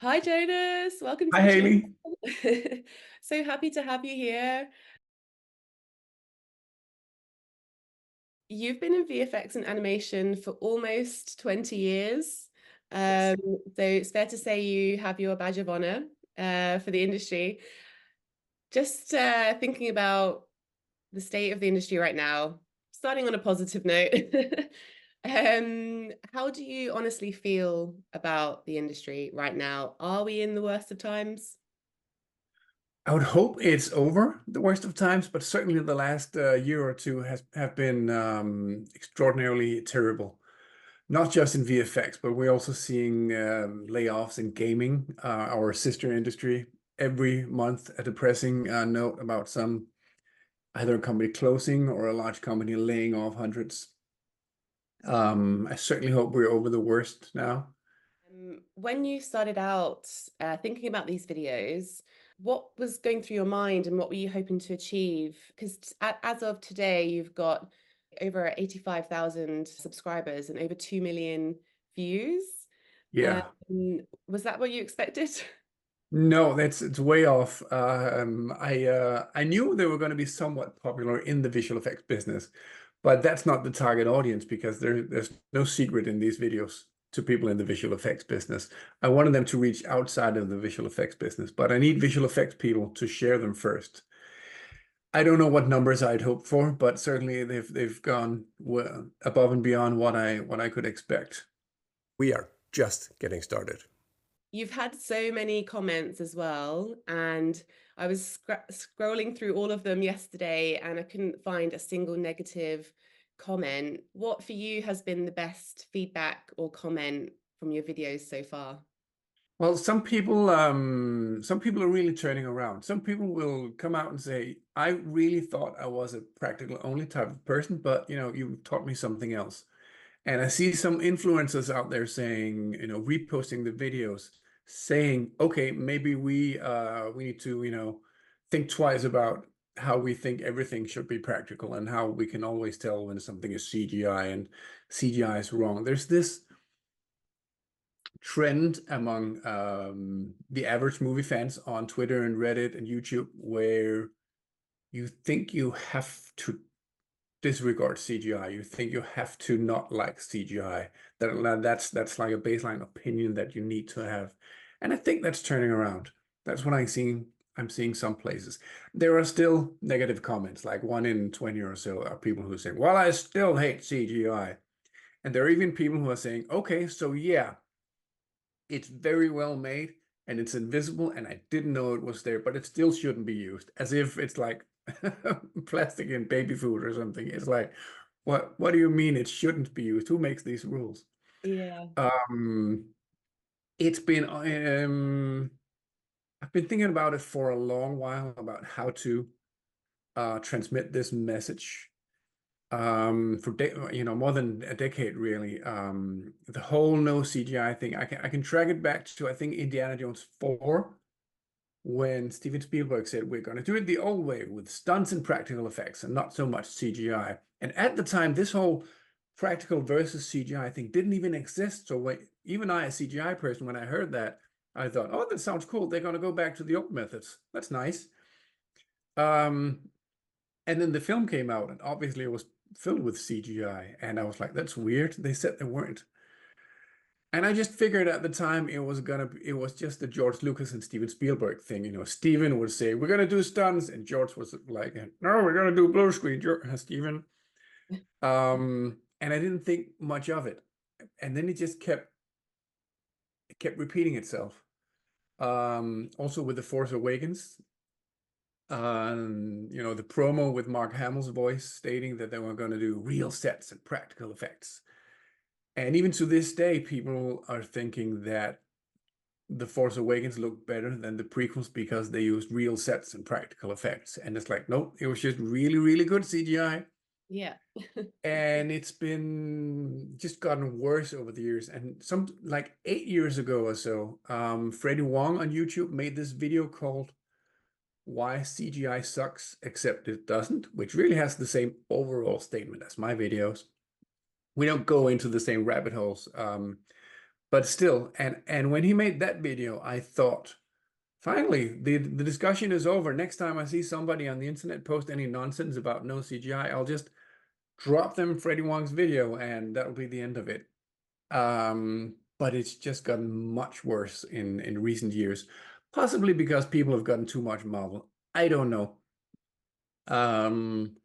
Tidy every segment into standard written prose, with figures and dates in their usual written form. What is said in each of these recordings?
Hi, Jonas. Welcome to Hi, the Hayley. channel. So happy to have you here. You've been in VFX and animation for almost 20 years. Yes. Um, so it's fair to say you have your badge of honor for the industry. Just thinking about the state of the industry right now, starting on a positive note. How do you honestly feel about the industry right now? Are we in the worst of times? I would hope it's over the worst of times, but certainly the last year or two has have been extraordinarily terrible. Not just in VFX, but we're also seeing layoffs in gaming, our sister industry. Every month, a depressing note about some either a company closing or a large company laying off hundreds. I certainly hope we're over the worst now. When you started out thinking about these videos, what was going through your mind and what were you hoping to achieve? Because as of today, you've got over 85,000 subscribers and over 2 million views. Um, Yeah. was that what you expected? No, it's way off. I knew they were going to be somewhat popular in the visual effects business, but that's not the target audience because there's no secret in these videos to people in the visual effects business. I wanted them to reach outside of the visual effects business, but I need visual effects people to share them first. I don't know what numbers I'd hoped for, but certainly they've gone well above and beyond what I could expect. We are just getting started. You've had so many comments as well, and I was scrolling through all of them yesterday and I couldn't find a single negative comment. What for you has been the best feedback or comment from your videos so far? Well, some people are really turning around. Some people will come out and say, I really thought I was a practical only type of person, but you taught me something else. And I see some influencers out there saying, reposting the videos, saying, okay, maybe we need to, think twice about how we think everything should be practical and how we can always tell when something is CGI and CGI is wrong. There's this trend among the average movie fans on Twitter and Reddit and YouTube where you think you have to disregard CGI. You think you have to not like CGI. That's like a baseline opinion that you need to have. And I think that's turning around. That's what I'm seeing some places. There are still negative comments, like 1 in 20 or so are people who say, well, I still hate CGI. And there are even people who are saying, okay, so yeah, it's very well made and it's invisible and I didn't know it was there, but it still shouldn't be used. As if it's like plastic in baby food or something. It's like, what do you mean it shouldn't be used? Who makes these rules? Yeah. Um, it's been I've been thinking about it for a long while about how to transmit this message for more than a decade really. The whole no CGI thing, I can track it back to I think Indiana Jones 4 when Steven Spielberg said we're going to do it the old way with stunts and practical effects and not so much CGI. And at the time this whole practical versus CGI thing didn't even exist. So even I, a CGI person, when I heard that, I thought, oh, that sounds cool. They're going to go back to the old methods. That's nice. Um, and then the film came out, and obviously it was filled with CGI. And I was like, that's weird. They said they weren't. And I just figured at the time it was just the George Lucas and Steven Spielberg thing. Steven would say, we're gonna do stunts, and George was like, no, we're gonna do blue screen, Steven. And I didn't think much of it. And then it kept repeating itself. Also with The Force Awakens, the promo with Mark Hamill's voice stating that they were going to do real sets and practical effects. And even to this day, people are thinking that The Force Awakens looked better than the prequels because they used real sets and practical effects. And it's like, nope, it was just really, really good CGI. Yeah. And it's been just gotten worse over the years. And some like 8 years ago or so, Freddie Wong on YouTube made this video called Why CGI Sucks Except It Doesn't, which really has the same overall statement as my videos. We don't go into the same rabbit holes. but still, and when he made that video, I thought, finally, the discussion is over. Next time I see somebody on the internet post any nonsense about no CGI, I'll just drop them Freddie Wong's video, and that'll be the end of it. But it's just gotten much worse in recent years, possibly because people have gotten too much Marvel. I don't know. Um,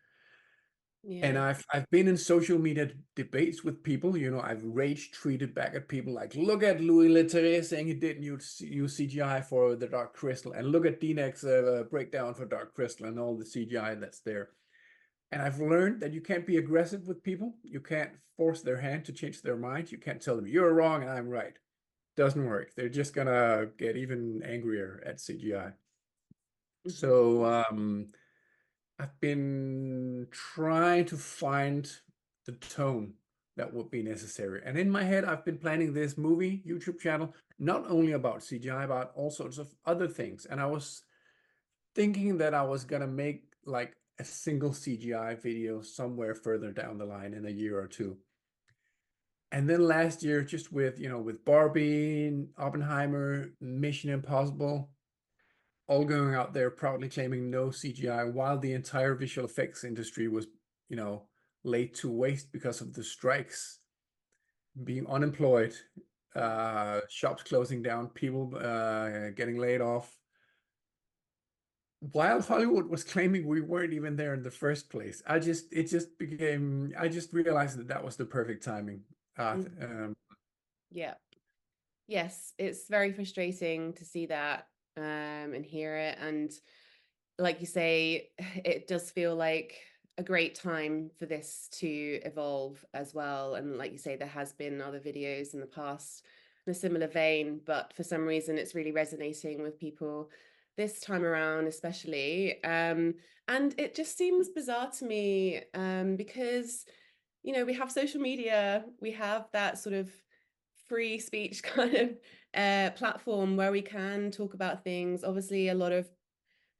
and Yeah. I've been in social media debates with people. I've rage tweeted back at people like, look at Louis Leterrier saying he didn't use CGI for the Dark Crystal, and look at DNEG's breakdown for Dark Crystal and all the CGI that's there. And I've learned that you can't be aggressive with people. You can't force their hand to change their mind. You can't tell them you're wrong and I'm right. Doesn't work. They're just gonna get even angrier at CGI. Mhm. So I've been trying to find the tone that would be necessary. And in my head, I've been planning this movie YouTube channel, not only about CGI, about all sorts of other things. And I was thinking that I was gonna make like a single CGI video somewhere further down the line in a year or two. And then last year, just with Barbie, Oppenheimer, Mission Impossible, all going out there proudly claiming no CGI, while the entire visual effects industry was, you know, laid to waste because of the strikes, being unemployed, shops closing down, people getting laid off, while Hollywood was claiming we weren't even there in the first place. I just realized that that was the perfect timing. Mhm. Yeah. Yes, it's very frustrating to see that and hear it. And like you say, it does feel like a great time for this to evolve as well. And like you say, there has been other videos in the past in a similar vein, but for some reason it's really resonating with people this time around, especially. And it just seems bizarre to me because we have social media, we have that sort of free speech kind of platform where we can talk about things. Obviously, a lot of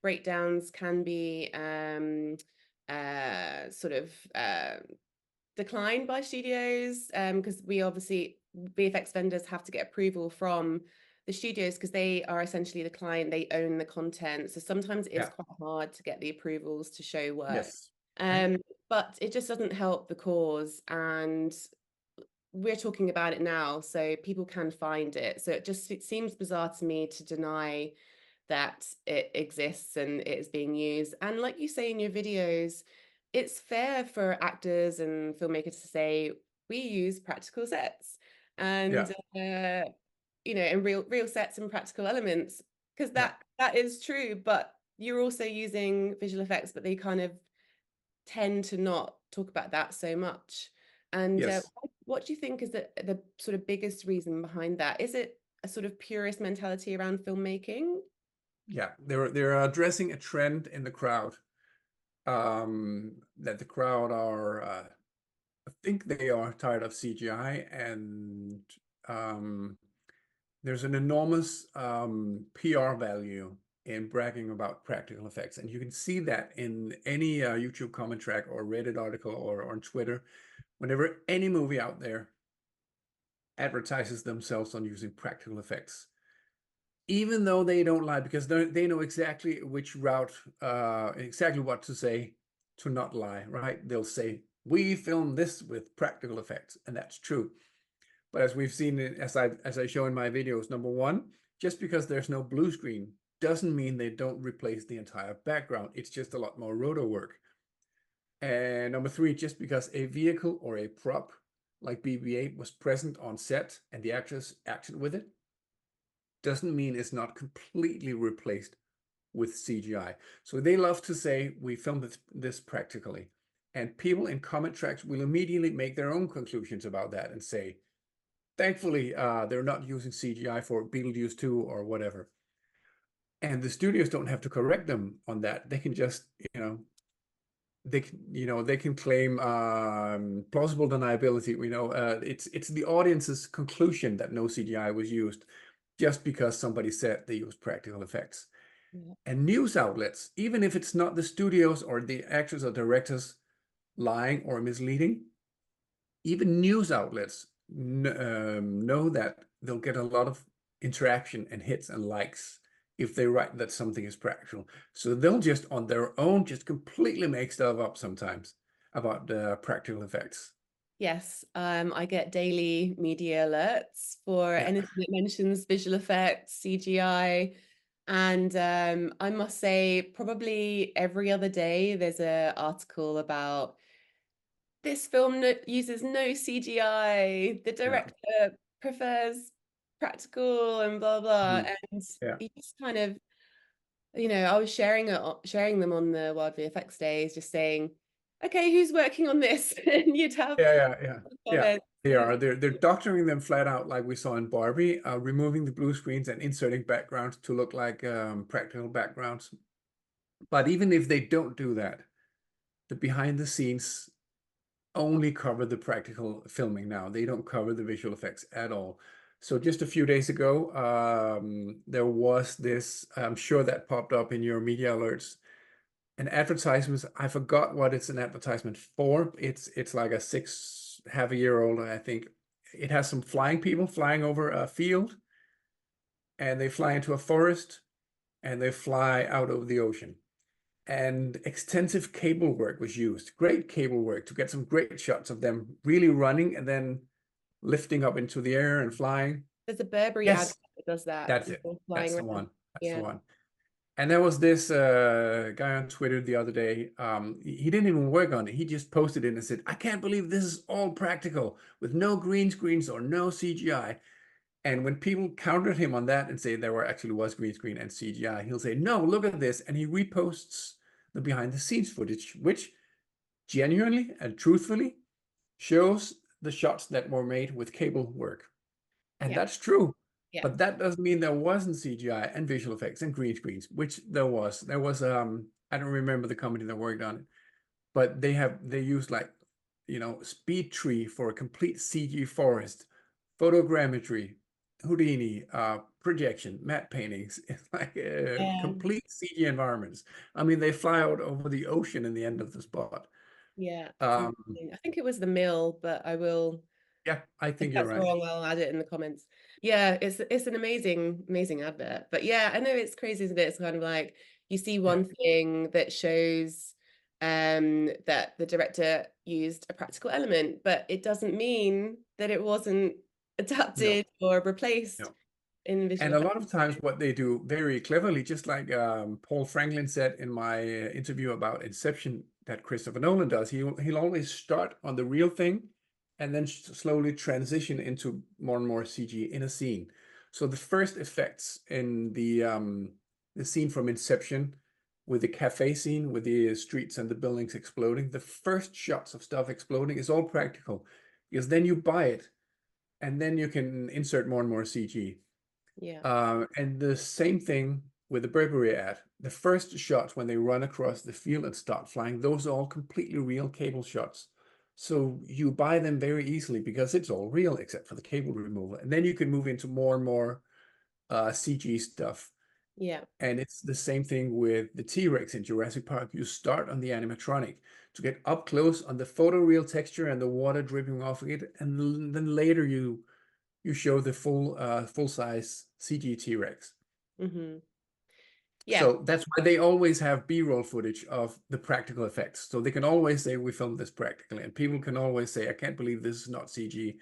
breakdowns can be sort of declined by studios because we obviously VFX vendors have to get approval from the studios because they are essentially the client, they own the content. So sometimes it is Yeah. quite hard to get the approvals to show work. Yes. Mm. Um, but it just doesn't help the cause. And we're talking about it now, so people can find it. So it seems bizarre to me to deny that it exists and it is being used. And like you say in your videos, it's fair for actors and filmmakers to say we use practical sets and Yeah. and real sets and practical elements because Yeah. that is true. But you're also using visual effects, but they kind of tend to not talk about that so much. And Yes. what do you think is the sort of biggest reason behind that? Is it a sort of purist mentality around filmmaking? Yeah. They're addressing a trend in the crowd. That the crowd are, I think they are tired of CGI, and um, there's an enormous PR value in bragging about practical effects. And you can see that in any YouTube comment track or Reddit article or on Twitter. Whenever any movie out there advertises themselves on using practical effects, even though they don't lie, because they know exactly which route, exactly what to say to not lie, right? They'll say, we filmed this with practical effects, and that's true. But as we've seen, as I show in my videos, number one, just because there's no blue screen doesn't mean they don't replace the entire background. It's just a lot more roto work. And number three, just because a vehicle or a prop like BB-8 was present on set and the actors acted with it, doesn't mean it's not completely replaced with CGI. So they love to say, we filmed this practically. And people in comment tracks will immediately make their own conclusions about that and say, thankfully, they're not using CGI for Beetlejuice 2 or whatever. And the studios don't have to correct them on that. They can just, they can claim plausible deniability. It's the audience's conclusion that no CGI was used just because somebody said they used practical effects. Yeah. And news outlets, even if it's not the studios or the actors or directors lying or misleading, even news outlets know that they'll get a lot of interaction and hits and likes if they write that something is practical. So they'll just on their own just completely make stuff up sometimes about the practical effects. Yes, I get daily media alerts for Yeah, anything that mentions visual effects, CGI, and I must say, probably every other day there's an article about this film uses no CGI. The yeah, director prefers practical and blah blah. mm, And yeah, you just kind of, I was sharing them on the World VFX days, just saying, okay, who's working on this? And you'd have yeah. Yeah, comments. they are. They're doctoring them flat out, like we saw in Barbie, removing the blue screens and inserting backgrounds to look like practical backgrounds. But even if they don't do that, the behind the scenes only cover the practical filming now. They don't cover the visual effects at all. So just a few days ago, there was this, I'm sure that popped up in your media alerts, an advertisement. I forgot what it's an advertisement for. It's like a half a year old, I think. It has some flying people flying over a field, and they fly into a forest, and they fly out over the ocean. And extensive cable work was used. Great cable work to get some great shots of them really running and then lifting up into the air and flying. There's a Burberry ad Yes, that does that. that's it. People flying That's the around. one. That's the Yeah. one. And there was this guy on Twitter the other day. He didn't even work on it. He just posted it and said, I can't believe this is all practical with no green screens or no CGI. And when people countered him on that and say there actually was green screen and CGI, he'll say, no, look at this. And he reposts the behind the scenes footage, which genuinely and truthfully shows the shots that were made with cable work. And Yeah. that's true. Yeah. But that doesn't mean there wasn't CGI and visual effects and green screens, which there was. There was I don't remember the company that worked on it, but they used like, speed tree for a complete CG forest, photogrammetry, Houdini, projection, matte paintings. It's like Yeah. complete CG environments. I mean, they fly out over the ocean in the end of the spot. Yeah. It's Um, amazing. I think it was the Mill, but I will, yeah, I if think you're that's right. wrong, I'll add it in the comments. Yeah, it's an amazing advert. But yeah, I know it's crazy, isn't it? It's kind of like you see Yeah, one thing that shows that the director used a practical element, but it doesn't mean that it wasn't no, adapted or replaced no. in visual And a effects. lot of times, what they do very cleverly, just like Paul Franklin said in my interview about Inception that Christopher Nolan does, he'll always start on the real thing and then slowly transition into more and more CG in a scene. So the first effects in the scene from Inception with the cafe scene with the streets and the buildings exploding, the first shots of stuff exploding is all practical because then you buy it and then you can insert more and more CG. Yeah. And the same thing with the Burberry ad. The first shots when they run across the field and start flying, those are all completely real cable shots. So you buy them very easily because it's all real except for the cable removal. And then you can move into more and more CG stuff. Yeah. And it's the same thing with the T-Rex in Jurassic Park. You start on the animatronic to get up close on the photoreal texture and the water dripping off of it, and then later you show the full size CG T-Rex. Hmm. Yeah. So that's why they always have B-roll footage of the practical effects. So they can always say we filmed this practically, and people can always say I can't believe this is not CG,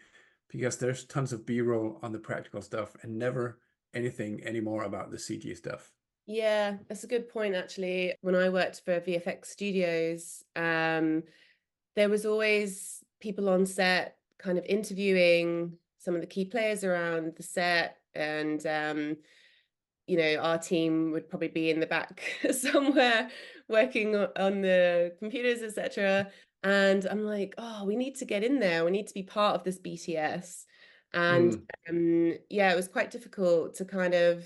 because there's tons of B-roll on the practical stuff and never anything anymore about the CG stuff. Yeah, that's a good point actually. When I worked for VFX studios, there was always people on set kind of interviewing some of the key players around the set, and our team would probably be in the back somewhere working on the computers, etc. And I'm like, oh, we need to get in there. We need to be part of this BTS. And Mm, yeah, it was quite difficult to kind of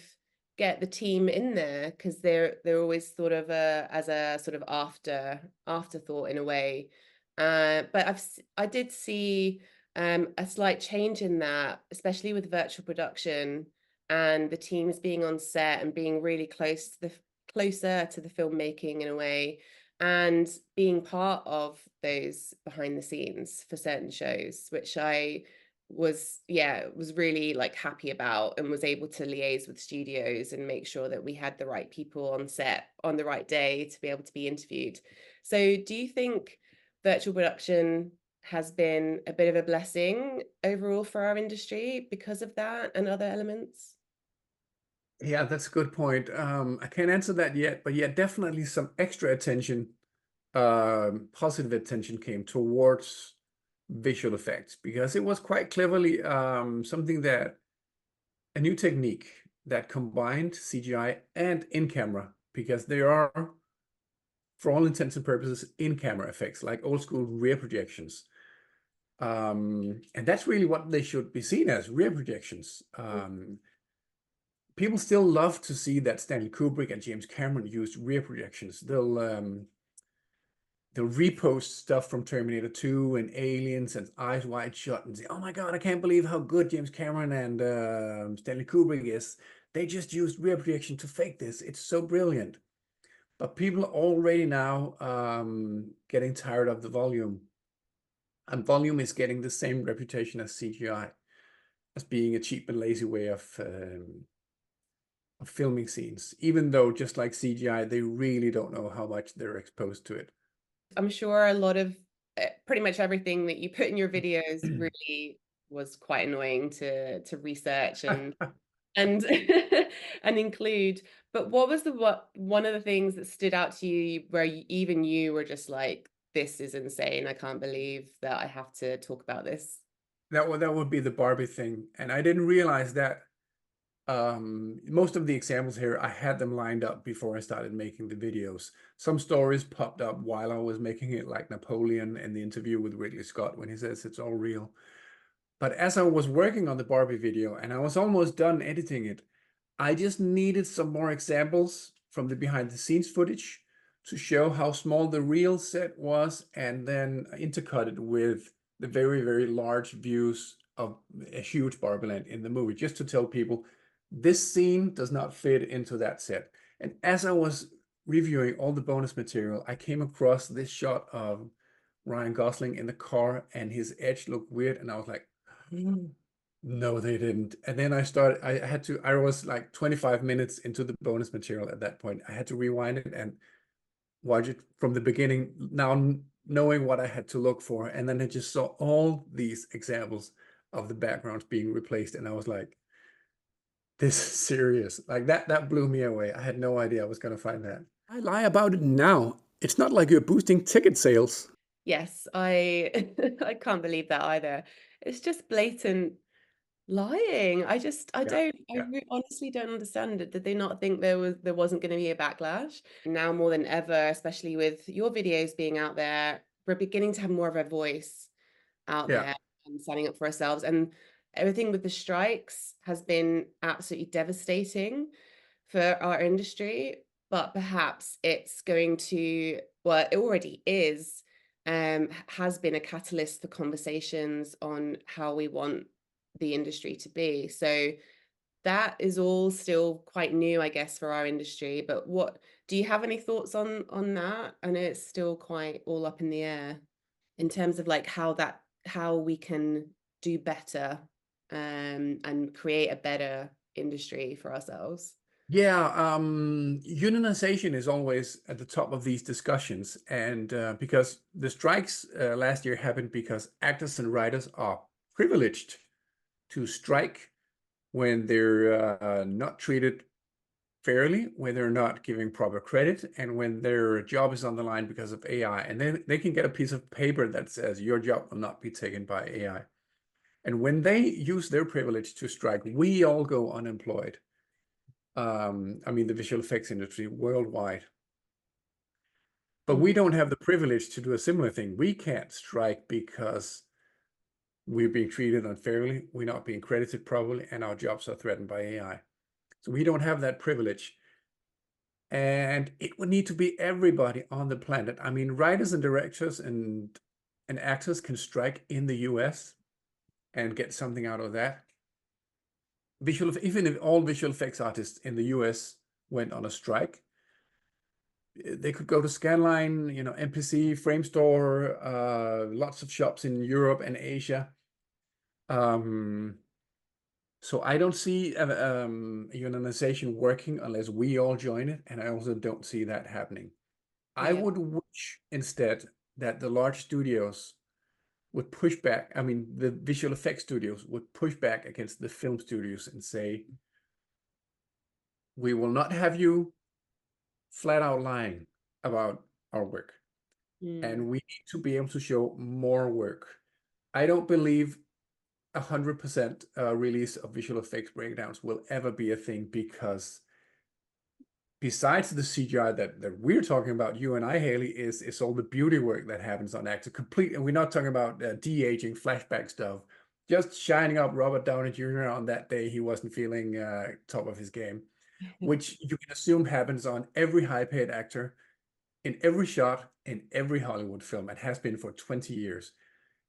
get the team in there because they're always thought of as a sort of afterthought in a way. But I did see a slight change in that, especially with virtual production and the teams being on set and being really closer to the filmmaking in a way, and being part of those behind the scenes for certain shows, which I was really like happy about, and was able to liaise with studios and make sure that we had the right people on set on the right day to be able to be interviewed. So do you think virtual production has been a bit of a blessing overall for our industry because of that and other elements? Yeah, that's a good point. I can't answer that yet, but yeah, definitely some extra attention, positive attention came towards visual effects because it was quite cleverly something that a new technique that combined CGI and in-camera because there are, for all intents and purposes, in-camera effects like old school rear projections. And that's really what they should be seen as, rear projections. People still love to see that Stanley Kubrick and James Cameron used rear projections. They'll repost stuff from Terminator 2 and Aliens and Eyes Wide Shut and say, "Oh my God, I can't believe how good James Cameron and Stanley Kubrick is. They just used rear projection to fake this. It's so brilliant." But people are already now getting tired of the volume, and volume is getting the same reputation as CGI, as being a cheap and lazy way of filming scenes, even though just like CGI, they really don't know how much they're exposed to it. I'm sure a lot of pretty much everything that you put in your videos really was quite annoying to research and and include. But what was what one of the things that stood out to you where even you were just like, this is insane. I can't believe that I have to talk about this. That would be the Barbie thing, and I didn't realize that most of the examples here, I had them lined up before I started making the videos. Some stories popped up while I was making it, like Napoleon in the interview with Ridley Scott when he says it's all real. But as I was working on the Barbie video and I was almost done editing it, I just needed some more examples from the behind the scenes footage to show how small the real set was, and then intercut it with the very, very large views of a huge Barbie land in the movie, just to tell people this scene does not fit into that set. And as I was reviewing all the bonus material, I came across this shot of Ryan Gosling in the car and his edge looked weird, and I was like, no, they didn't. And then I was like 25 minutes into the bonus material at that point. I had to rewind it and watch it from the beginning, now knowing what I had to look for. And then I just saw all these examples of the backgrounds being replaced. And I was like, this is serious. Like that blew me away. I had no idea I was going to find that. I lie about it now. It's not like you're boosting ticket sales. Yes, I I can't believe that either. It's just blatant lying. I Yeah, don't, yeah, honestly don't understand it. Did they not think there wasn't going to be a backlash? Now more than ever, especially with your videos being out there, we're beginning to have more of a voice out yeah. there and standing up for ourselves. And everything with the strikes has been absolutely devastating for our industry, but perhaps it's going to, well, it already is, has been a catalyst for conversations on how we want the industry to be. So that is all still quite new, I guess, for our industry. But what do you have any thoughts on that? I know it's still quite all up in the air in terms of like how we can do better, and create a better industry for ourselves. Yeah, unionization is always at the top of these discussions. And because the strikes last year happened because actors and writers are privileged to strike when they're not treated fairly, when they're not giving proper credit, and when their job is on the line because of AI. And then they can get a piece of paper that says your job will not be taken by AI. And when they use their privilege to strike, we all go unemployed. I mean, the visual effects industry worldwide. But we Mhm. don't have the privilege to do a similar thing. We can't strike because we're being treated unfairly, we're not being credited properly, and our jobs are threatened by AI. So we don't have that privilege. And it would need to be everybody on the planet. I mean, writers and directors and actors can strike in the US and get something out of that. Even if all visual effects artists in the US went on a strike, they could go to Scanline, MPC, Framestore, lots of shops in Europe and Asia. Um, so I don't see unionization working unless we all join it, and I also don't see that happening. I Yeah. would wish instead that the large studios would push back. I mean, the visual effects studios would push back against the film studios and say, we will not have you flat out lying about our work, Mm. and we need to be able to show more work. I don't believe 100% release of visual effects breakdowns will ever be a thing, because besides the CGI that we're talking about, you and I, Haley, is all the beauty work that happens on actor complete. And we're not talking about de-aging flashback stuff, just shining up Robert Downey Jr. on that day he wasn't feeling top of his game, which you can assume happens on every high-paid actor in every shot in every Hollywood film. It has been for 20 years.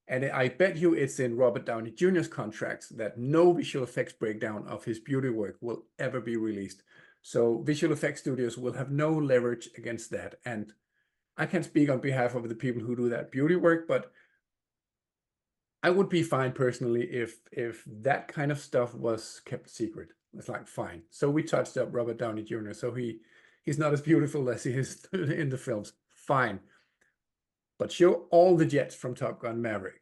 And I bet you it's in Robert Downey Jr.'s contracts that no visual effects breakdown of his beauty work will ever be released. So visual effects studios will have no leverage against that. And I can't speak on behalf of the people who do that beauty work, but I would be fine personally if that kind of stuff was kept secret. It's like, fine. So we touched up Robert Downey Jr. So he's not as beautiful as he is in the films. Fine. But show all the jets from Top Gun Maverick,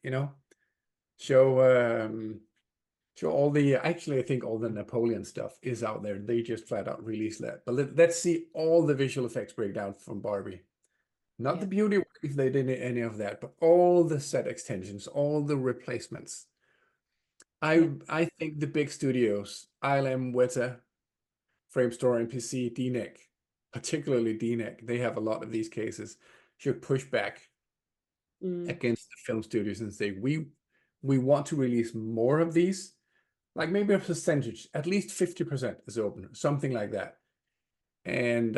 show show all the, actually I think all the Napoleon stuff is out there. They just flat out released that. But let's see all the visual effects breakdown from Barbie. Not the Yeah. beauty work if they did any of that, but all the set extensions, all the replacements. Yeah. I think the big studios, ILM, Weta, Framestore, NPC, DNEC, particularly DNEC, they have a lot of these cases, should push back Mm. against the film studios and say, we want to release more of these, like maybe a percentage, at least 50% is open, something like that. And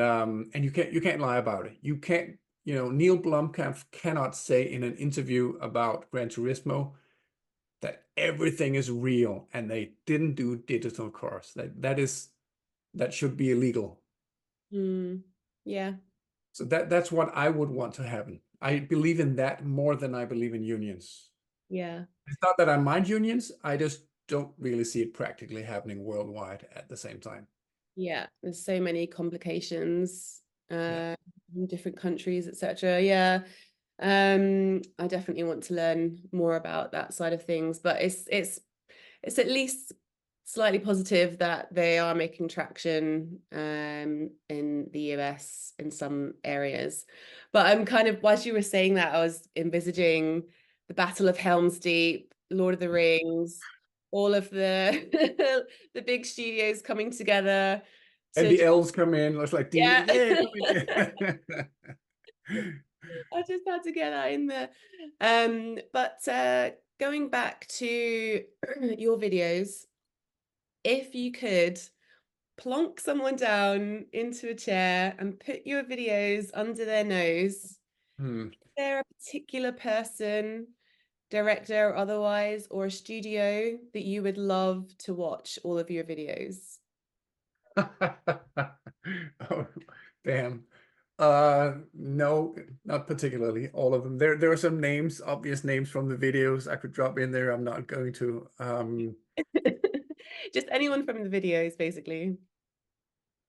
you can't lie about it. You can't, Neil Blomkamp cannot say in an interview about Gran Turismo that everything is real and they didn't do digital cars. That should be illegal. Mm. Yeah. So that's what I would want to happen. I believe in that more than I believe in unions. Yeah. It's not that I mind unions, I just don't really see it practically happening worldwide at the same time. Yeah. There's so many complications Yeah. in different countries, etc. Yeah. I definitely want to learn more about that side of things, but it's at least slightly positive that they are making traction in the US in some areas. But I'm kind of, whilst you were saying that, I was envisaging the Battle of Helm's Deep, Lord of the Rings, all of the the big studios coming together And to the elves come in, it's like, yeah. yeah, come in. I just had to get that in there. But going back to your videos, if you could plonk someone down into a chair and put your videos under their nose, is Hmm. there a particular person, director or otherwise, or a studio that you would love to watch all of your videos? Oh, damn. No, not particularly. All of them. There are some names, obvious names from the videos I could drop in there. I'm not going to. Just anyone from the videos, basically,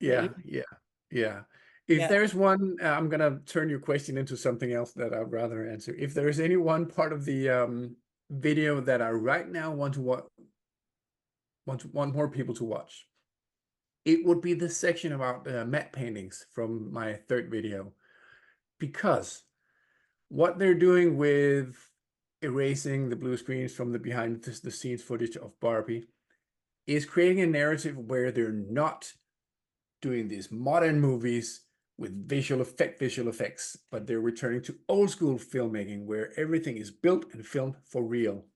that you, Yeah, yeah, yeah. If yeah. there's one, I'm gonna turn your question into something else that I'd rather answer. If there is any one part of the video that I right now want more people to watch, it would be the section about matte paintings from my third video, because what they're doing with erasing the blue screens from the behind the scenes footage of Barbie is creating a narrative where they're not doing these modern movies with visual effects, but they're returning to old school filmmaking where everything is built and filmed for real.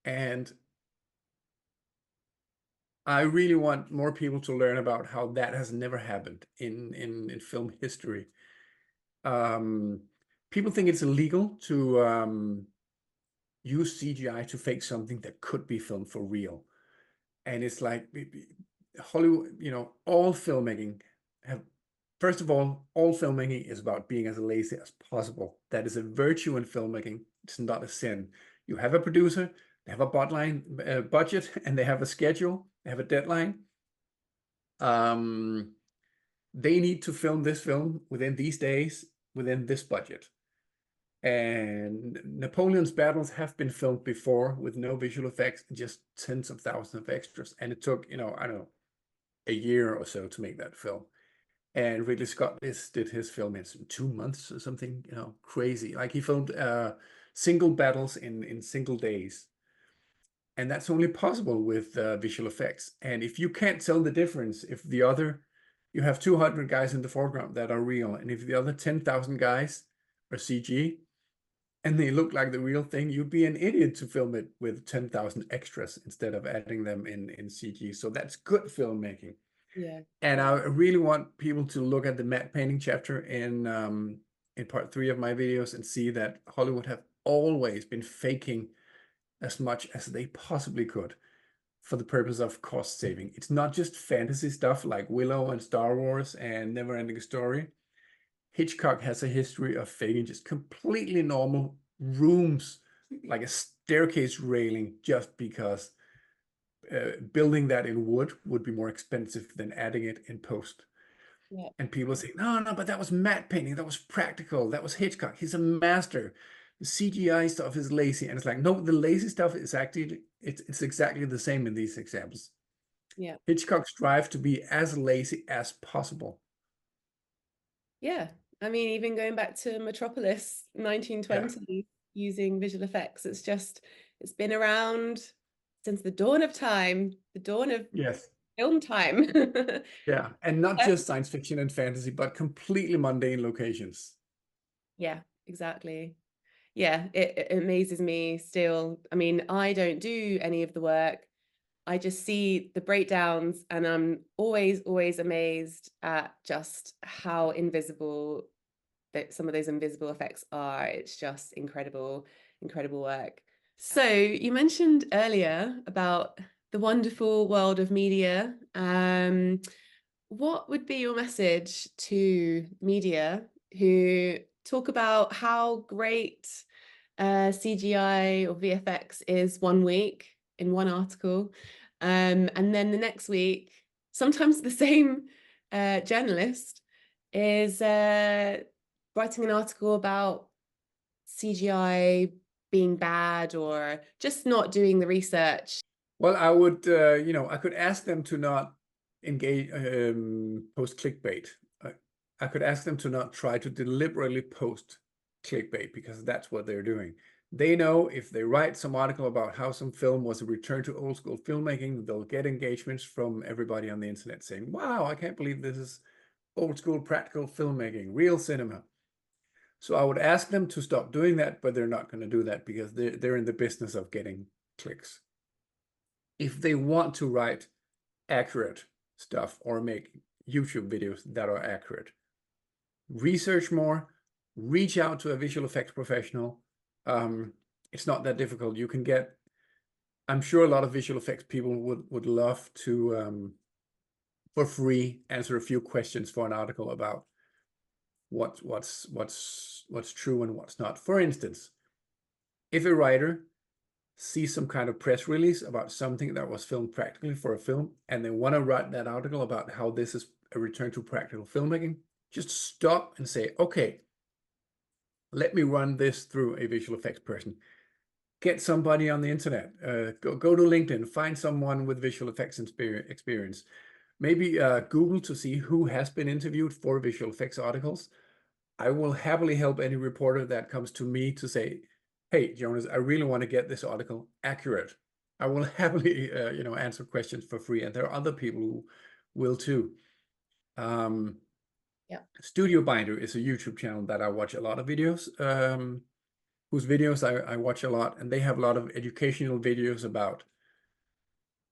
And I really want more people to learn about how that has never happened in film history. Um, People think it's illegal to use CGI to fake something that could be filmed for real. And it's like Hollywood, all filmmaking have, first of all filmmaking is about being as lazy as possible. That is a virtue in filmmaking. It's not a sin. You have a producer, They have a budget, and they have a schedule. They have a deadline. They need to film this film within these days, within this budget. And Napoleon's battles have been filmed before with no visual effects, just tens of thousands of extras. And it took, I don't know, a year or so to make that film. And Ridley Scott did his film in 2 months or something, crazy. Like he filmed single battles in single days. And that's only possible with visual effects. And if you can't tell the difference, if you have 200 guys in the foreground that are real, and if the other 10,000 guys are CG, and they look like the real thing, you'd be an idiot to film it with 10,000 extras instead of adding them in CG. So that's good filmmaking. Yeah. And I really want people to look at the matte painting chapter in part 3 of my videos and see that Hollywood have always been faking as much as they possibly could for the purpose of cost saving. It's not just fantasy stuff like Willow and Star Wars and Never-Ending Story. Hitchcock has a history of faking just completely normal rooms, like a staircase railing, just because building that in wood would be more expensive than adding it in post. Yeah. And people say, no, but that was matte painting. That was practical. That was Hitchcock. He's a master. The CGI stuff is lazy. And it's like, no, the lazy stuff is actually, it's exactly the same in these examples. Yeah. Hitchcock strived to be as lazy as possible. Yeah. I mean, even going back to Metropolis 1920, using visual effects, it's been around since the dawn of time, the dawn of Yes. film time. Yeah. And not just science fiction and fantasy, but completely mundane locations. Yeah, exactly. Yeah, it amazes me still. I mean, I don't do any of the work. I just see the breakdowns, and I'm always amazed at just how invisible that some of those invisible effects are. It's just incredible work. So you mentioned earlier about the wonderful world of media. What would be your message to media who talk about how great CGI or VFX is one week in one article, and then the next week, sometimes the same journalist is writing an article about CGI being bad or just not doing the research? Well, I would, I could ask them to not engage, post clickbait. I could ask them to not try to deliberately post clickbait, because that's what they're doing. They know if they write some article about how some film was a return to old school filmmaking, they'll get engagements from everybody on the internet saying, wow, I can't believe this is old school practical filmmaking, real cinema. So I would ask them to stop doing that, but they're not going to do that because they're in the business of getting clicks. If they want to write accurate stuff or make YouTube videos that are accurate, research more, reach out to a visual effects professional. It's not that difficult. You can get, I'm sure a lot of visual effects people would love to, for free, answer a few questions for an article about what's true and what's not. For instance, if a writer see some kind of press release about something that was filmed practically for a film, and they want to write that article about how this is a return to practical filmmaking, just stop and say, okay, let me run this through a visual effects person. Get somebody on the internet, go to LinkedIn, find someone with visual effects experience. Maybe Google to see who has been interviewed for visual effects articles. I will happily help any reporter that comes to me to say, hey, Jonas, I really want to get this article accurate. I will happily, answer questions for free. And there are other people who will too. Yeah. Studio Binder is a YouTube channel that I watch a lot of videos, whose videos I watch a lot. And they have a lot of educational videos about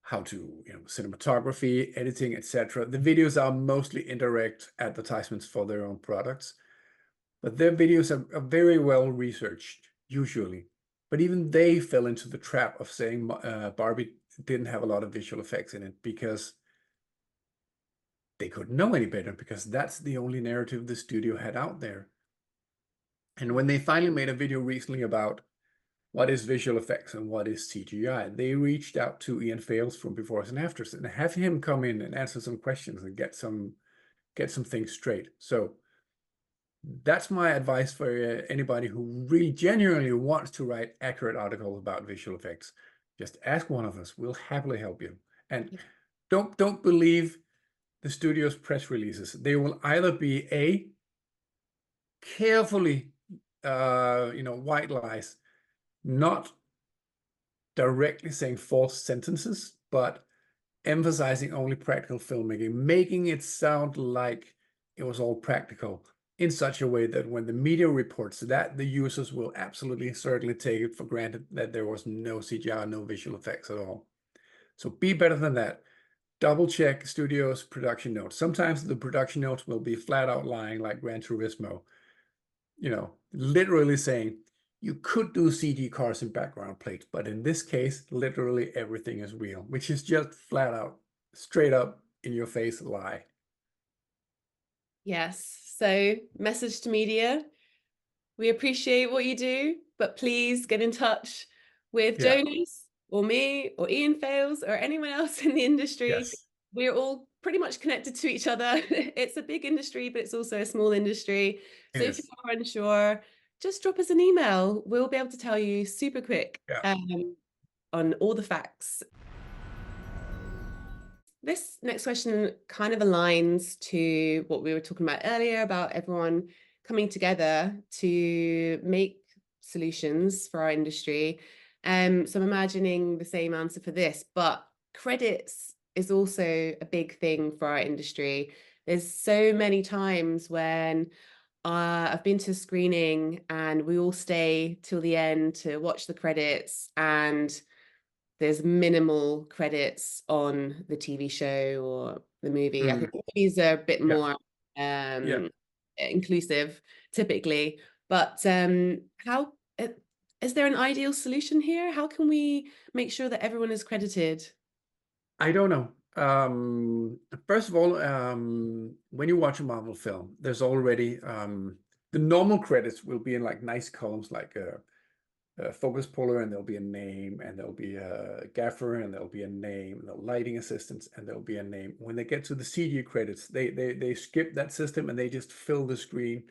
how to, cinematography, editing, etc. The videos are mostly indirect advertisements for their own products. But their videos are very well researched, usually. But even they fell into the trap of saying Barbie didn't have a lot of visual effects in it because they couldn't know any better, because that's the only narrative the studio had out there. And when they finally made a video recently about what is visual effects and what is CGI. They reached out to Ian Fales from Befores and Afters and have him come in and answer some questions and get some things straight. So that's my advice for anybody who really genuinely wants to write accurate articles about visual effects. Just ask one of us. We'll happily help you. And don't believe the studio's press releases. They will either be carefully, white lies, not directly saying false sentences, but emphasizing only practical filmmaking, making it sound like it was all practical in such a way that when the media reports that, the users will absolutely certainly take it for granted that there was no CGI, no visual effects at all. So be better than that. Double check studios' production notes. Sometimes the production notes will be flat out lying, like Gran Turismo, literally saying you could do CG cars and background plates, but in this case, literally everything is real, which is just flat out, straight up in your face lie. Yes. So, message to media. We appreciate what you do, but please get in touch with Yeah. Jonas or me or Ian Fales or anyone else in the industry. Yes, We're all pretty much connected to each other. It's a big industry, but it's also a small industry. it So if you is. are unsure, just drop us an email. We'll be able to tell you super quick Yeah. on all the facts. This next question kind of aligns to what we were talking about earlier about everyone coming together to make solutions for our industry. So I'm imagining the same answer for this, but credits is also a big thing for our industry. There's so many times when I've been to a screening and we all stay till the end to watch the credits, and there's minimal credits on the TV show or the movie. I Mm. think movies are a bit Yeah. more Yeah. inclusive typically, but how is there an ideal solution here? How can we make sure that everyone is credited? I don't know. First of all, when you watch a Marvel film, there's already the normal credits will be in like nice columns, like a focus puller, and there'll be a name, and there'll be a gaffer, and there'll be a name, and the lighting assistants, and there'll be a name. When they get to the CG credits, they skip that system and they just fill the screen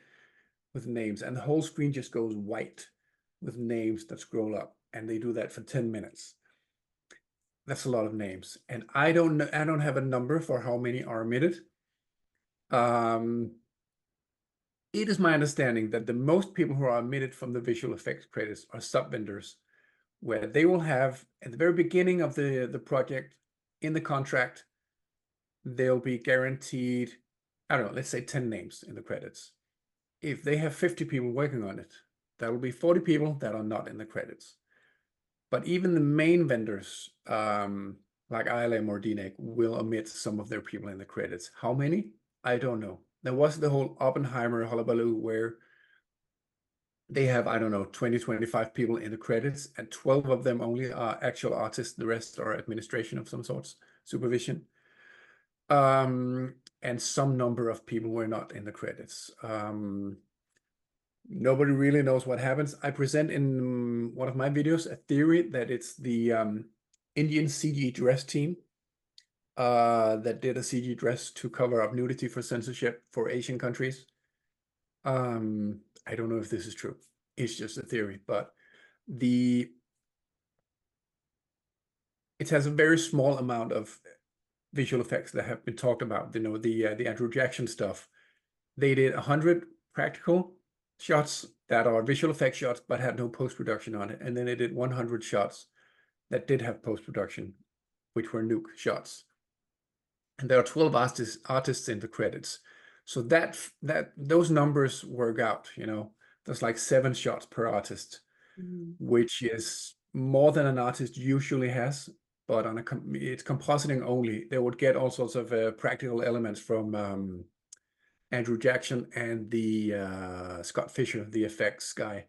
with names, and the whole screen just goes white with names that scroll up, and they do that for 10 minutes. That's a lot of names, and I don't know. I don't have a number for how many are omitted. Um, it is my understanding that the most people who are omitted from the visual effects credits are sub vendors, where they will have at the very beginning of the project in the contract, they'll be guaranteed, I don't know, let's say 10 names in the credits. If they have 50 people working on it, that will be 40 people that are not in the credits. But even the main vendors, like ILM or DNEG, will omit some of their people in the credits. How many? I don't know. There was the whole Oppenheimer hullabaloo where they have, I don't know, 20, 25 people in the credits, and 12 of them only are actual artists. The rest are administration of some sorts, supervision. And some number of people were not in the credits. Nobody really knows what happens. I present in one of my videos a theory that it's the Indian CG dress team that did a CG dress to cover up nudity for censorship for Asian countries. I don't know if this is true. It's just a theory, but it has a very small amount of visual effects that have been talked about. The Andrew Jackson stuff. They did 100 practical shots that are visual effects shots but had no post-production on it, and then they did 100 shots that did have post-production, which were nuke shots. And there are 12 artists in the credits, so those numbers work out. There's like 7 shots per artist, which is more than an artist usually has. But it's compositing only. They would get all sorts of practical elements from Andrew Jackson and the Scott Fisher, the effects guy.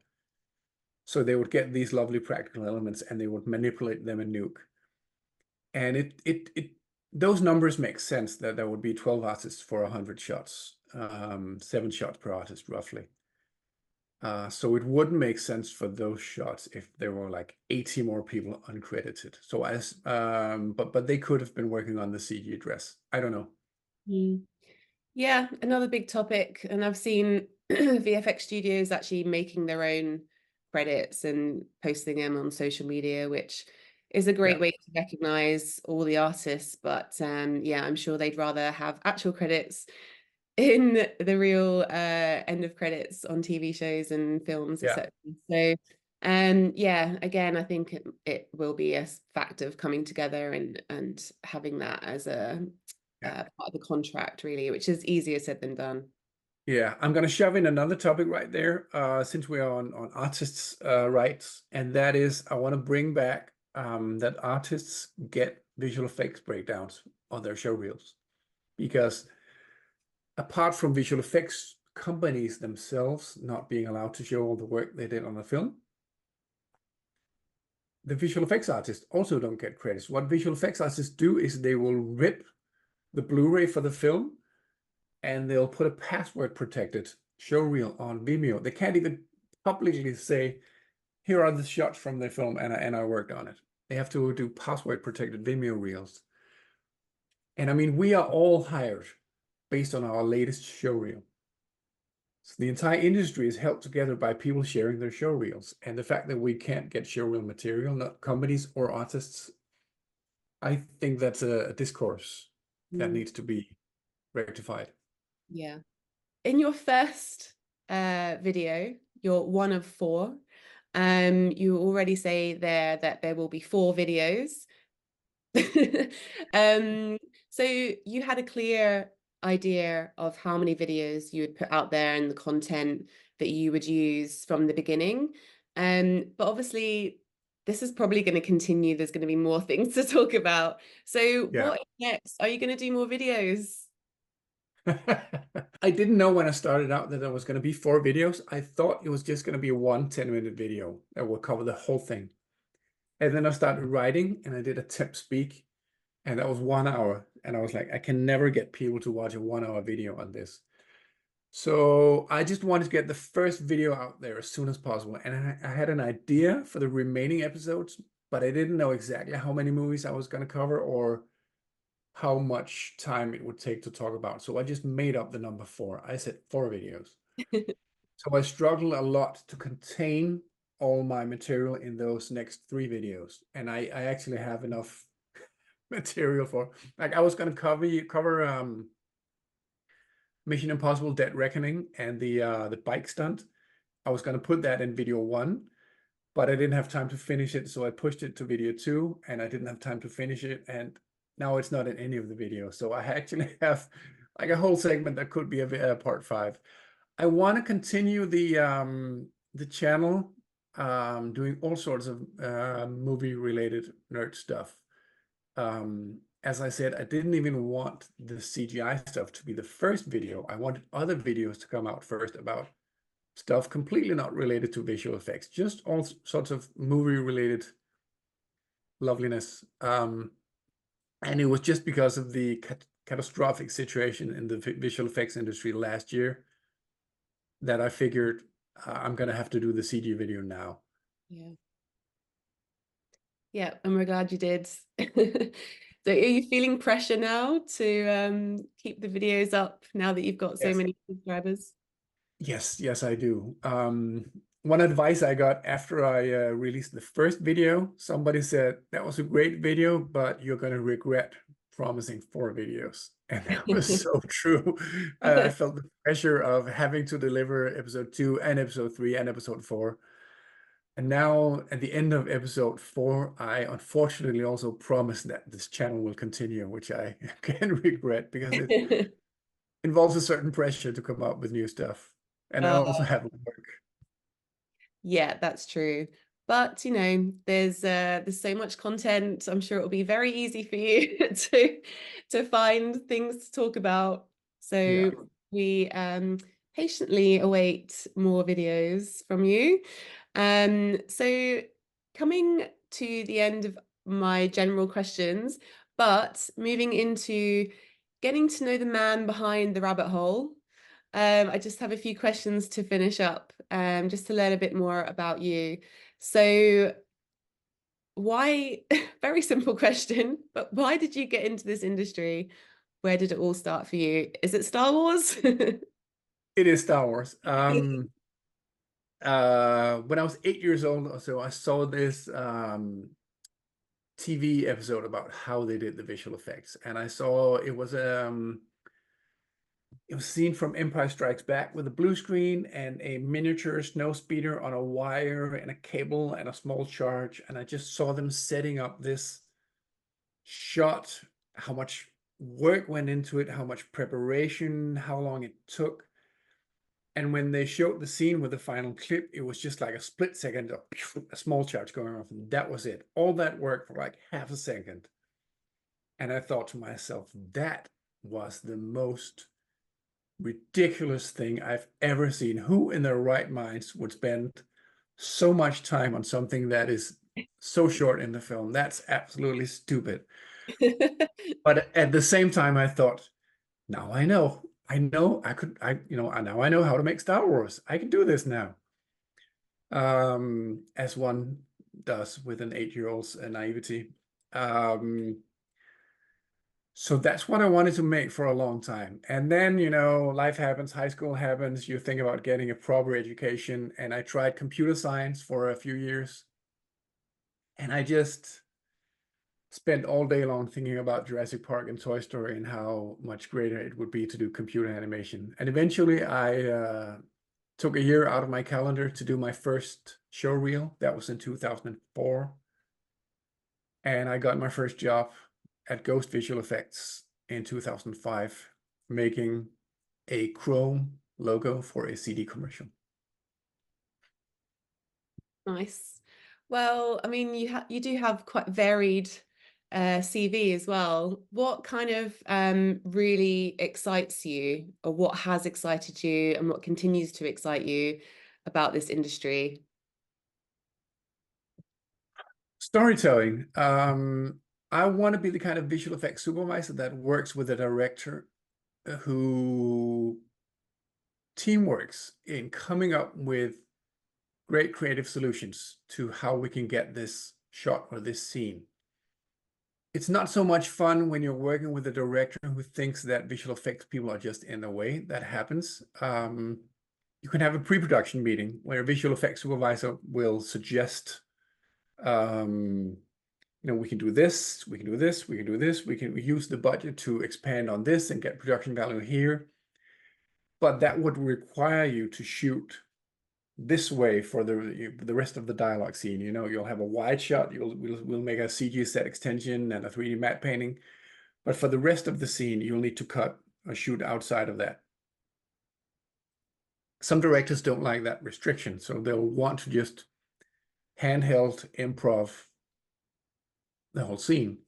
So they would get these lovely practical elements and they would manipulate them in Nuke. And those numbers make sense, that there would be 12 artists for 100 shots, 7 shots per artist roughly. So it wouldn't make sense for those shots if there were like 80 more people uncredited. So but they could have been working on the CG dress. I don't know. Mm. Yeah, another big topic. And I've seen VFX studios actually making their own credits and posting them on social media, which is a great Yeah, way to recognize all the artists. But yeah, I'm sure they'd rather have actual credits in the real end of credits on TV shows and films, yeah, etc. So yeah, again, I think it will be a fact of coming together and having that as a yeah. part of the contract, really, which is easier said than done. Yeah, I'm gonna shove in another topic right there, since we are on artists' rights, and that is I want to bring back that artists get visual effects breakdowns on their show reels, because apart from visual effects companies themselves not being allowed to show all the work they did on the film, the visual effects artists also don't get credits. What visual effects artists do is they will rip the Blu-ray for the film and they'll put a password protected show reel on Vimeo. They can't even publicly say, here are the shots from the film and I worked on it. They have to do password protected Vimeo reels. And I mean, we are all hired based on our latest show reel. So the entire industry is held together by people sharing their show reels. And the fact that we can't get show reel material, not companies or artists, I think that's a discourse that Mm, needs to be rectified. yeah. In your first video, you're one of four. You already say there that there will be four videos. um, so you had a clear idea of how many videos you would put out there and the content that you would use from the beginning. But obviously, this is probably going to continue. There's going to be more things to talk about. So, Yeah. what next? Are you going to do more videos? I didn't know when I started out that there was going to be 4 videos. I thought it was just going to be one 10-minute video that will cover the whole thing. And then I started writing and I did a tip speak, and that was 1 hour. And I was like, I can never get people to watch a 1 hour video on this. So I just wanted to get the first video out there as soon as possible. And I had an idea for the remaining episodes, but I didn't know exactly how many movies I was going to cover or how much time it would take to talk about. So I just made up the number 4. I said 4 videos. So I struggled a lot to contain all my material in those next 3 videos. And I actually have enough material for, like, I was going to cover Mission Impossible Dead Reckoning and the bike stunt. I was going to put that in video 1, but I didn't have time to finish it, so I pushed it to video 2, and I didn't have time to finish it, and now it's not in any of the videos. So I actually have like a whole segment that could be a part 5. I want to continue the channel doing all sorts of movie related nerd stuff. As I said, I didn't even want the CGI stuff to be the first video. I wanted other videos to come out first about stuff completely not related to visual effects, just all sorts of movie related loveliness. And it was just because of the catastrophic situation in the visual effects industry last year that I figured I'm gonna have to do the CG video now. Yeah. Yeah, and we're glad you did. So are you feeling pressure now to keep the videos up now that you've got so Yes. many subscribers? Yes, I do. One advice I got after I released the first video, somebody said, that was a great video, but you're going to regret promising 4 videos. And that was so true. I felt the pressure of having to deliver episode 2 and episode 3 and episode 4. And now at the end of episode 4, I unfortunately also promised that this channel will continue, which I can regret because it involves a certain pressure to come up with new stuff. And I Oh, also have work. yeah, that's true. But there's so much content. I'm sure it'll be very easy for you to find things to talk about. Yeah. So we patiently await more videos from you. So coming to the end of my general questions, but moving into getting to know the man behind the rabbit hole. I just have a few questions to finish up, just to learn a bit more about you. So, why, very simple question, but why did you get into this industry? Where did it all start for you? Is it Star Wars? It is Star Wars. When I was 8 years old or so, I saw this TV episode about how they did the visual effects, and I saw it was seen from Empire Strikes Back with a blue screen and a miniature snow speeder on a wire and a cable and a small charge, and I just saw them setting up this shot, how much work went into it, how much preparation, how long it took. And when they showed the scene with the final clip, it was just like a split second of a small charge going off, and that was it. All that work for like half a second. And I thought to myself, that was the most ridiculous thing I've ever seen. Who in their right minds would spend so much time on something that is so short in the film? That's absolutely stupid. But at the same time, I thought, now I know. Now I know how to make Star Wars. I can do this now. As one does with an 8-year-old's naivety. So that's what I wanted to make for a long time. And then, life happens, high school happens, you think about getting a proper education. And I tried computer science for a few years. And I just spent all day long thinking about Jurassic Park and Toy Story and how much greater it would be to do computer animation. And eventually I took a year out of my calendar to do my first show reel. That was in 2004. And I got my first job at Ghost Visual Effects in 2005, making a Chrome logo for a CD commercial. Nice. Well, I mean, you do have quite varied CV as well. What kind of really excites you, or what has excited you, and what continues to excite you about this industry? Storytelling. I want to be the kind of visual effects supervisor that works with a director who teamworks in coming up with great creative solutions to how we can get this shot or this scene. It's not so much fun when you're working with a director who thinks that visual effects people are just in the way. That happens. You can have a pre-production meeting where a visual effects supervisor will suggest, we can do this, we can do this, we can do this, we can use the budget to expand on this and get production value here. But that would require you to shoot this way for the rest of the dialogue scene. You'll have a wide shot, we'll make a CG set extension and a 3D matte painting. But for the rest of the scene, you'll need to cut or shoot outside of that. Some directors don't like that restriction, so they'll want to just handheld improv the whole scene.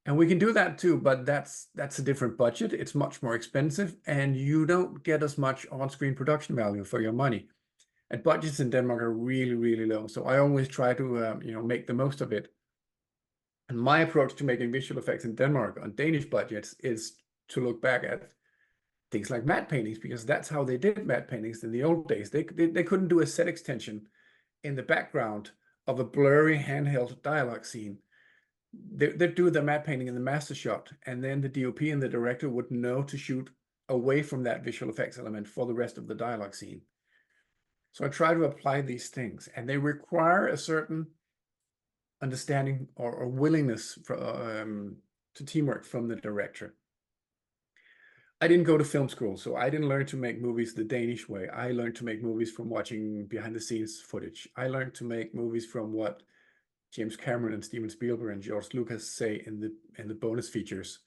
And we can do that too, but that's a different budget. It's much more expensive, and you don't get as much on-screen production value for your money. And budgets in Denmark are really, really low. So I always try to, make the most of it. And my approach to making visual effects in Denmark on Danish budgets is to look back at things like matte paintings, because that's how they did matte paintings in the old days. They couldn't do a set extension in the background of a blurry handheld dialogue scene. They'd do the matte painting in the master shot, and then the DOP and the director would know to shoot away from that visual effects element for the rest of the dialogue scene. So I try to apply these things, and they require a certain understanding or willingness to teamwork from the director. I didn't go to film school, so I didn't learn to make movies the Danish way. I learned to make movies from watching behind the scenes footage. I learned to make movies from what James Cameron and Steven Spielberg and George Lucas say in the bonus features.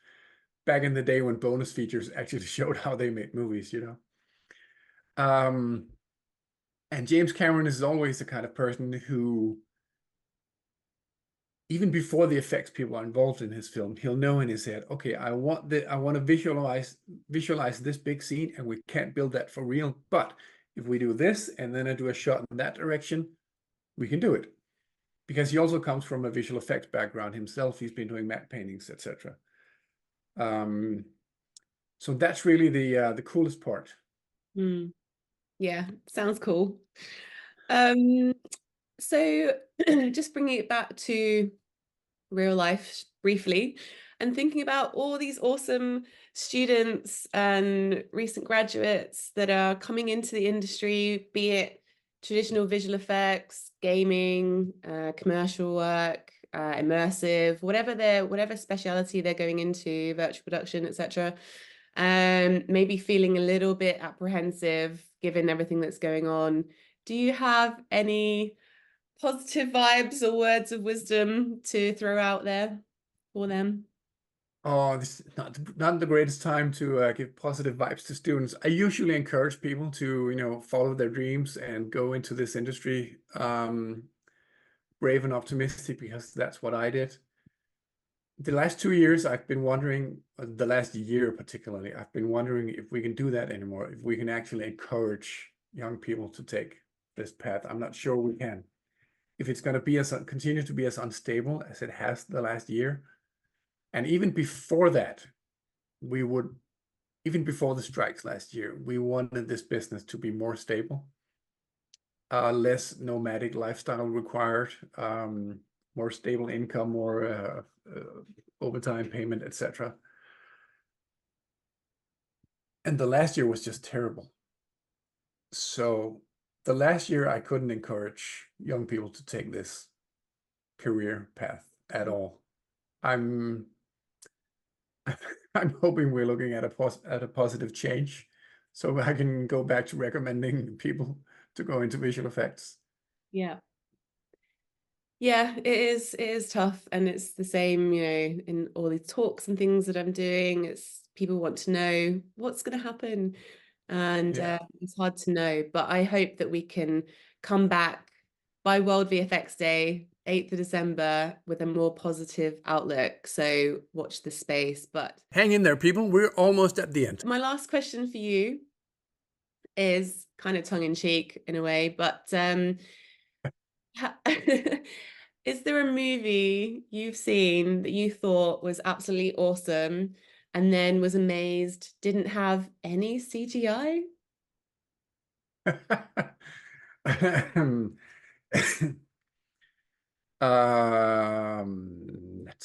Back in the day when bonus features actually showed how they made movies, And James Cameron is always the kind of person who, even before the effects people are involved in his film, he'll know in his head, okay, I want to visualize this big scene, and we can't build that for real. But if we do this, and then I do a shot in that direction, we can do it. Because he also comes from a visual effects background himself. He's been doing matte paintings, etc. So that's really the coolest part. Mm. Yeah, sounds cool. Um, so just bringing it back to real life briefly and thinking about all these awesome students and recent graduates that are coming into the industry, be it traditional visual effects, gaming, commercial work, immersive, whatever speciality they're going into, virtual production, etc. Maybe feeling a little bit apprehensive given everything that's going on. Do you have any positive vibes or words of wisdom to throw out there for them? Oh, this is not the greatest time to give positive vibes to students. I usually encourage people to, follow their dreams and go into this industry, brave and optimistic, because that's what I did. The last 2 years, I've been wondering, the last year particularly, I've been wondering if we can do that anymore, if we can actually encourage young people to take this path. I'm not sure we can. If it's going to be continue to be as unstable as it has the last year, and even before that, we would, even before the strikes last year, we wanted this business to be more stable, less nomadic lifestyle required, more stable income, more overtime payment, etc. And the last year was just terrible. So the last year I couldn't encourage young people to take this career path at all. I'm I'm hoping we're looking at a positive change, so I can go back to recommending people to go into visual effects. Yeah. Yeah, it is tough. And it's the same, in all these talks and things that I'm doing. It's people want to know what's going to happen. And Yeah. it's hard to know. But I hope that we can come back by World VFX Day, 8th of December, with a more positive outlook. So watch the space. But Hang in there, people. We're almost at the end. my last question for you is kind of tongue in cheek in a way, but is there a movie you've seen that you thought was absolutely awesome and then was amazed didn't have any CGI? That's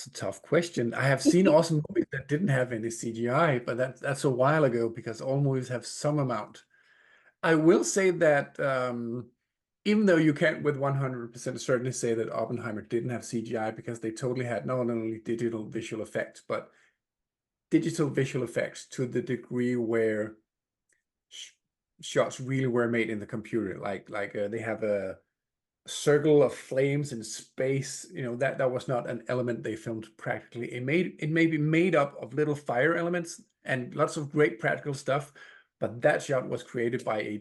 a tough question. I have seen awesome movies that didn't have any CGI, but that's a while ago because all movies have some amount. I will say that even though you can't with 100% certainty say that Oppenheimer didn't have CGI because they totally had not only digital visual effects, but digital visual effects to the degree where sh shots really were made in the computer. Like they have a circle of flames in space. That was not an element they filmed practically. It may be made up of little fire elements and lots of great practical stuff, but that shot was created by a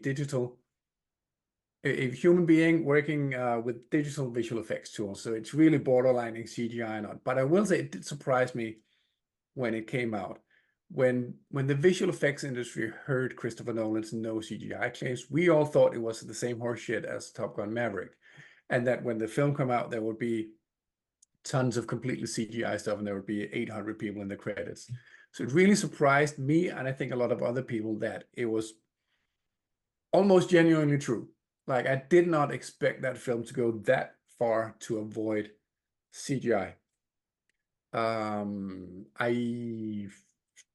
human being working with digital visual effects tools. So it's really borderlining CGI or not. But I will say it did surprise me when it came out. When the visual effects industry heard Christopher Nolan's no CGI claims, we all thought it was the same horse shit as Top Gun Maverick. And that when the film come out, there would be tons of completely CGI stuff and there would be 800 people in the credits. So it really surprised me, and I think a lot of other people, that it was almost genuinely true. Like, I did not expect that film to go that far to avoid CGI. I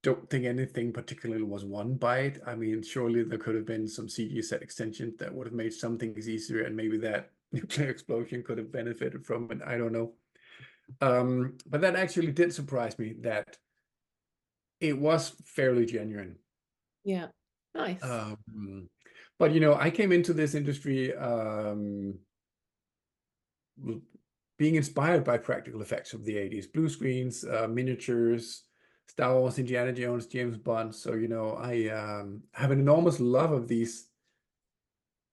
don't think anything particularly was won by it. I mean, surely there could have been some CG set extensions that would have made some things easier, and maybe that nuclear explosion could have benefited from it. I don't know. But that actually did surprise me that it was fairly genuine. Yeah, nice. But I came into this industry being inspired by practical effects of the 80s, blue screens, miniatures, Star Wars, Indiana Jones, James Bond. So, I have an enormous love of these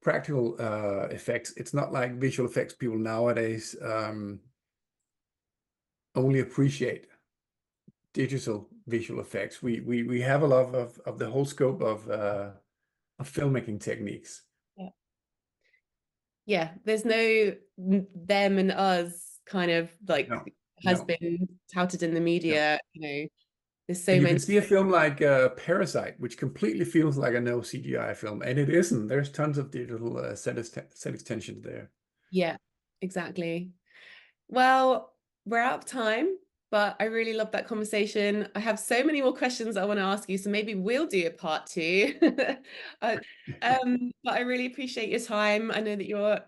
practical effects. It's not like visual effects people nowadays only appreciate digital visual effects. We have a lot of the whole scope of filmmaking techniques. Yeah. Yeah, there's no them and us kind of like No, has no, been touted in the no. media, There's And so you many. can see a film like Parasite, which completely feels like a no CGI film, and it isn't. There's tons of digital set extensions there. Yeah, exactly. Well, we're out of time, but I really love that conversation. I have so many more questions I want to ask you, so maybe we'll do a part two. uh, but I really appreciate your time. I know that you're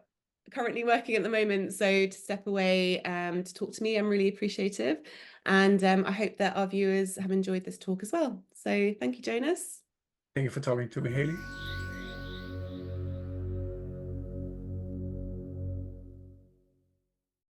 currently working at the moment, so to step away to talk to me, I'm really appreciative. And I hope that our viewers have enjoyed this talk as well. So thank you, Jonas. Thank you for talking to me, Hayley.